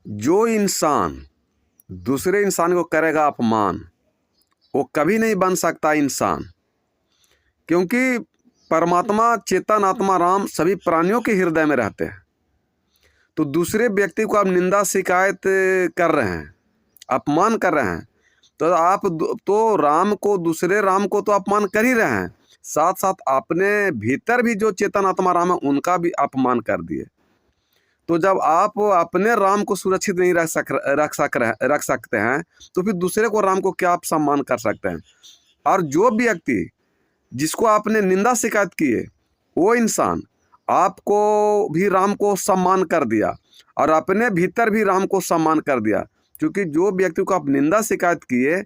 जो इंसान दूसरे इंसान को करेगा अपमान, वो कभी नहीं बन सकता इंसान। क्योंकि परमात्मा, चेतन आत्मा राम सभी प्राणियों के हृदय में रहते हैं। तो दूसरे व्यक्ति को आप निंदा शिकायत कर रहे हैं, अपमान कर रहे हैं, तो आप तो राम को, दूसरे राम को तो अपमान कर ही रहे हैं, साथ साथ अपने भीतर भी जो चेतन आत्मा राम है उनका भी अपमान कर दिए। तो जब आप अपने राम को सुरक्षित नहीं रख सकते हैं, तो फिर दूसरे को राम को क्या आप सम्मान कर सकते हैं। और जो व्यक्ति जिसको आपने निंदा शिकायत की है, वो इंसान आपको भी राम को सम्मान कर दिया और अपने भीतर भी राम को सम्मान कर दिया। क्योंकि जो व्यक्ति को आप निंदा शिकायत किए,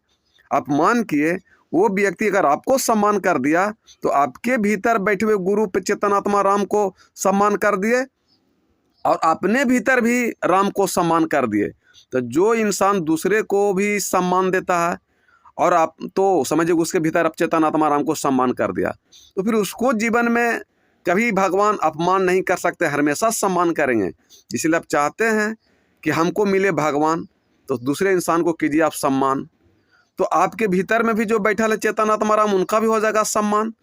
अपमान किए, वो व्यक्ति अगर आपको सम्मान कर दिया तो आपके भीतर बैठे हुए गुरु चेतनात्मा राम को सम्मान कर दिए और अपने भीतर भी राम को सम्मान कर दिए। तो जो इंसान दूसरे को भी सम्मान देता है और आप तो समझिए उसके भीतर अब चेतनात्मा राम को सम्मान कर दिया, तो फिर उसको जीवन में कभी भगवान अपमान नहीं कर सकते, हमेशा सम्मान करेंगे। इसलिए आप चाहते हैं कि हमको मिले भगवान, तो दूसरे इंसान को कीजिए आप सम्मान, तो आपके भीतर में भी जो बैठा है चेतनात्मा राम उनका भी हो जाएगा सम्मान,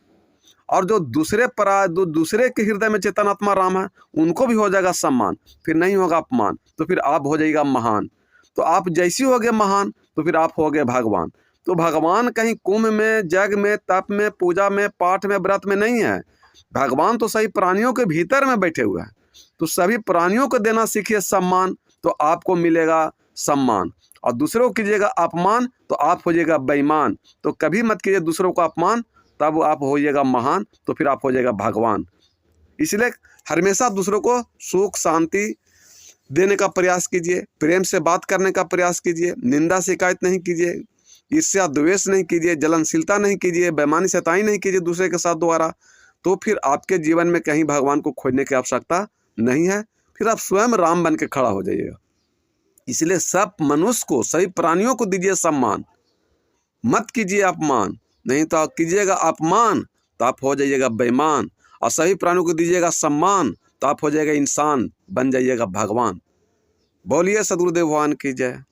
और जो दूसरे के हृदय में चेतनात्मा राम है उनको भी हो जाएगा सम्मान। फिर नहीं होगा अपमान, तो फिर आप हो जाएगा महान। तो आप जैसी हो गए महान, तो फिर आप हो गए भगवान। तो भगवान कहीं कुंभ में, जग में, तप में, पूजा में, पाठ में, व्रत में नहीं है। भगवान तो सभी प्राणियों के भीतर में बैठे हुए हैं। तो सभी प्राणियों को देना सीखिए सम्मान, तो आपको मिलेगा सम्मान। और दूसरों को कीजिएगा अपमान तो आप हो जाइएगा बेईमान। तो कभी मत कीजिए दूसरों का अपमान, तब आप हो जाइएगा महान, तो फिर आप हो जाइएगा भगवान। इसलिए हमेशा दूसरों को सुख शांति देने का प्रयास कीजिए, प्रेम से बात करने का प्रयास कीजिए, निंदा शिकायत नहीं कीजिए, ईर्ष्या द्वेष नहीं कीजिए, जलनशीलता नहीं कीजिए, बेईमानी सताई नहीं कीजिए दूसरे के साथ द्वारा। तो फिर आपके जीवन में कहीं भगवान को खोजने की आवश्यकता नहीं है, फिर आप स्वयं राम बन के खड़ा हो जाइएगा। इसलिए सब मनुष्य को, सभी प्राणियों को दीजिए सम्मान, मत कीजिए अपमान। नहीं तो आप कीजिएगा अपमान तो आप हो जाइएगा बेईमान, और सभी प्राणियों को दीजिएगा सम्मान तो आप हो जाएगा इंसान, बन जाइएगा भगवान। बोलिए सद्गुरुदेव भगवान की जय।